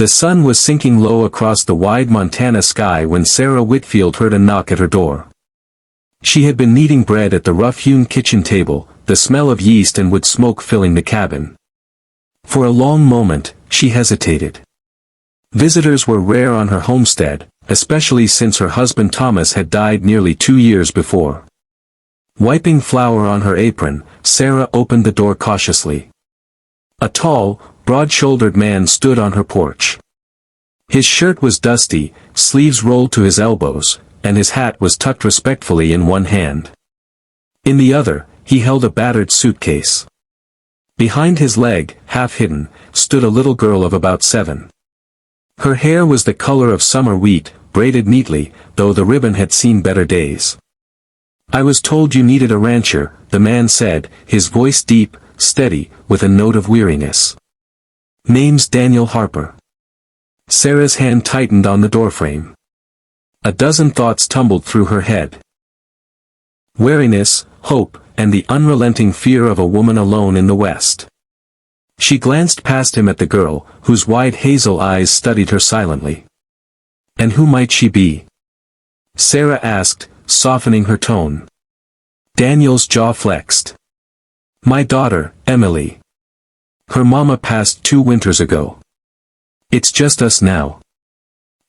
The sun was sinking low across the wide Montana sky when Sarah Whitfield heard a knock at her door. She had been kneading bread at the rough-hewn kitchen table, the smell of yeast and wood smoke filling the cabin. For a long moment, she hesitated. Visitors were rare on her homestead, especially since her husband Thomas had died nearly 2 years before. Wiping flour on her apron, Sarah opened the door cautiously. A tall, broad-shouldered man stood on her porch. His shirt was dusty, sleeves rolled to his elbows, and his hat was tucked respectfully in one hand. In the other, he held a battered suitcase. Behind his leg, half hidden, stood a little girl of about 7. Her hair was the color of summer wheat, braided neatly, though the ribbon had seen better days. "I was told you needed a rancher," the man said, his voice deep, steady, with a note of weariness. "Name's Daniel Harper." Sarah's hand tightened on the doorframe. A dozen thoughts tumbled through her head. Wariness, hope, and the unrelenting fear of a woman alone in the West. She glanced past him at the girl, whose wide hazel eyes studied her silently. "And who might she be?" Sarah asked, softening her tone. Daniel's jaw flexed. "My daughter, Emily. Her mama passed 2 winters ago. It's just us now."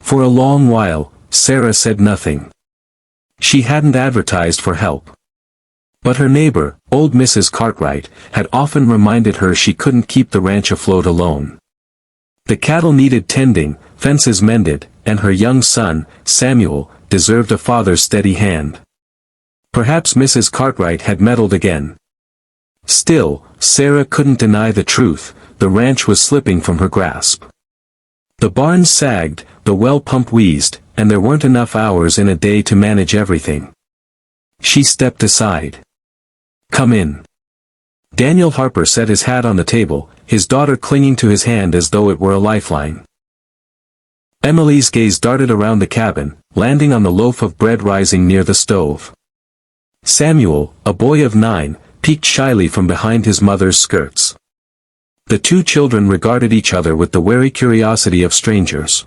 For a long while, Sarah said nothing. She hadn't advertised for help. But her neighbor, old Mrs. Cartwright, had often reminded her she couldn't keep the ranch afloat alone. The cattle needed tending, fences mended, and her young son, Samuel, deserved a father's steady hand. Perhaps Mrs. Cartwright had meddled again. Still, Sarah couldn't deny the truth, the ranch was slipping from her grasp. The barns sagged, the well pump wheezed, and there weren't enough hours in a day to manage everything. She stepped aside. "Come in." Daniel Harper set his hat on the table, his daughter clinging to his hand as though it were a lifeline. Emily's gaze darted around the cabin, landing on the loaf of bread rising near the stove. Samuel, a boy of 9, peeked shyly from behind his mother's skirts. The 2 children regarded each other with the wary curiosity of strangers.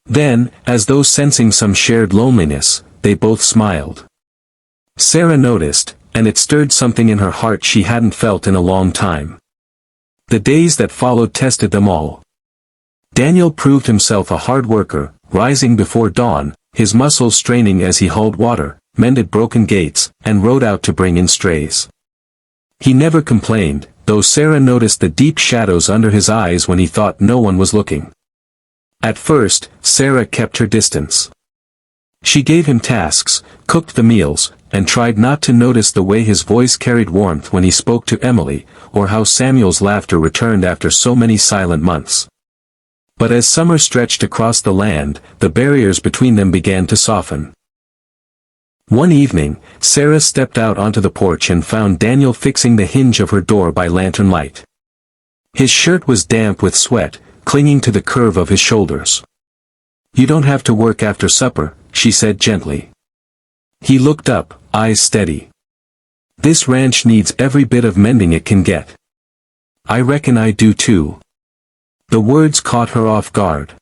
Then, as though sensing some shared loneliness, they both smiled. Sarah noticed, and it stirred something in her heart she hadn't felt in a long time. The days that followed tested them all. Daniel proved himself a hard worker, rising before dawn, his muscles straining as he hauled water, mended broken gates, and rode out to bring in strays. He never complained, though Sarah noticed the deep shadows under his eyes when he thought no one was looking. At first, Sarah kept her distance. She gave him tasks, cooked the meals, and tried not to notice the way his voice carried warmth when he spoke to Emily, or how Samuel's laughter returned after so many silent months. But as summer stretched across the land, the barriers between them began to soften. One evening, Sarah stepped out onto the porch and found Daniel fixing the hinge of her door by lantern light. His shirt was damp with sweat, clinging to the curve of his shoulders. "You don't have to work after supper," she said gently. He looked up, eyes steady. "This ranch needs every bit of mending it can get." "I reckon I do too." The words caught her off guard.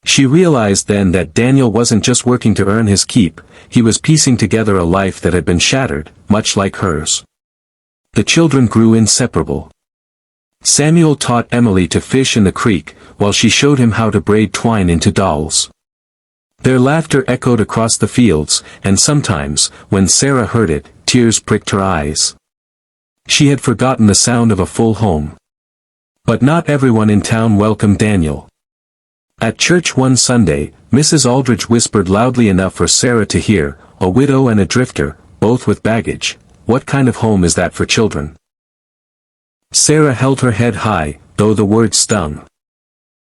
She realized then that Daniel wasn't just working to earn his keep, he was piecing together a life that had been shattered, much like hers. The children grew inseparable. Samuel taught Emily to fish in the creek, while she showed him how to braid twine into dolls. Their laughter echoed across the fields, and sometimes, when Sarah heard it, tears pricked her eyes. She had forgotten the sound of a full home. But not everyone in town welcomed Daniel. At church one Sunday, Mrs. Aldridge whispered loudly enough for Sarah to hear, "A widow and a drifter, both with baggage. What kind of home is that for children?" Sarah held her head high, though the words stung.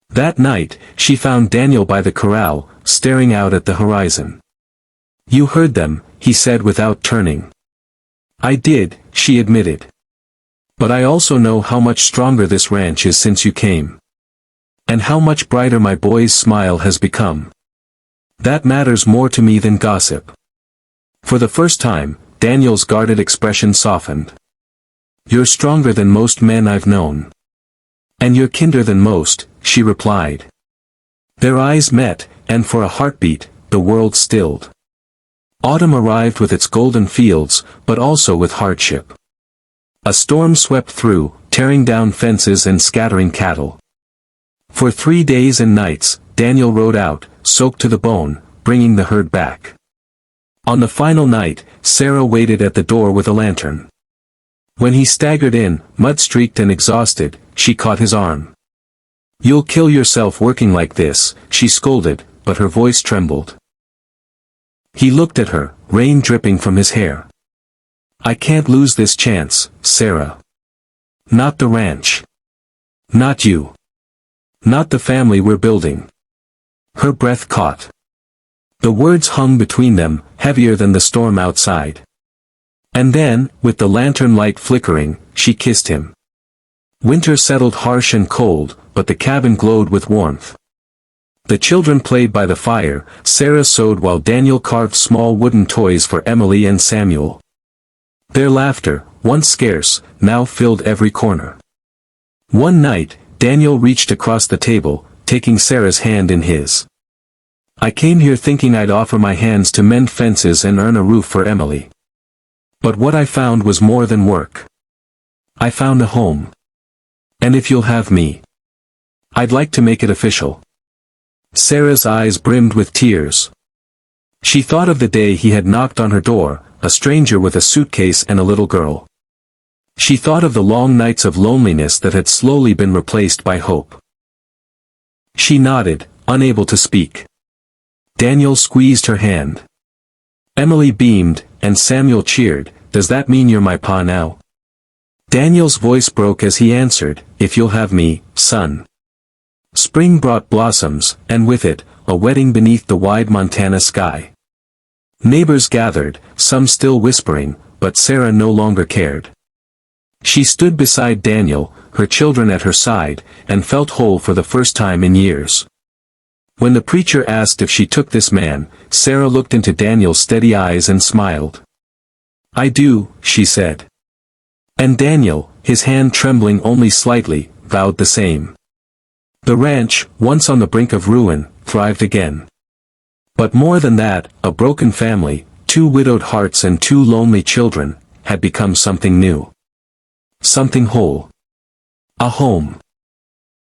That night, she found Daniel by the corral, staring out at the horizon. "You heard them," he said without turning. "I did," she admitted. "But I also know how much stronger this ranch is since you came. And how much brighter my boy's smile has become. That matters more to me than gossip." For the first time, Daniel's guarded expression softened. "You're stronger than most men I've known." And you're kinder than most, she replied. Their eyes met, and for a heartbeat, the world stilled. Autumn arrived with its golden fields, but also with hardship. A storm swept through, tearing down fences and scattering cattle. For 3 days and nights, Daniel rode out, soaked to the bone, bringing the herd back. On the final night, Sarah waited at the door with a lantern. When he staggered in, mud-streaked and exhausted, she caught his arm. "You'll kill yourself working like this," she scolded, but her voice trembled. He looked at her, rain dripping from his hair. "I can't lose this chance, Sarah. Not the ranch. Not you. Not the family we're building." Her breath caught. The words hung between them, heavier than the storm outside. And then, with the lantern light flickering, she kissed him. Winter settled harsh and cold, but the cabin glowed with warmth. The children played by the fire, Sarah sewed while Daniel carved small wooden toys for Emily and Samuel. Their laughter, once scarce, now filled every corner. One night, Daniel reached across the table, taking Sarah's hand in his. "I came here thinking I'd offer my hands to mend fences and earn a roof for Emily. But what I found was more than work. I found a home. And if you'll have me, I'd like to make it official." Sarah's eyes brimmed with tears. She thought of the day he had knocked on her door, a stranger with a suitcase and a little girl. She thought of the long nights of loneliness that had slowly been replaced by hope. She nodded, unable to speak. Daniel squeezed her hand. Emily beamed, and Samuel cheered, "Does that mean you're my pa now?" Daniel's voice broke as he answered, "If you'll have me, son." Spring brought blossoms, and with it, a wedding beneath the wide Montana sky. Neighbors gathered, some still whispering, but Sarah no longer cared. She stood beside Daniel, her children at her side, and felt whole for the first time in years. When the preacher asked if she took this man, Sarah looked into Daniel's steady eyes and smiled. "I do," she said. And Daniel, his hand trembling only slightly, vowed the same. The ranch, once on the brink of ruin, thrived again. But more than that, a broken family, 2 widowed hearts and 2 lonely children, had become something new. Something whole. A home.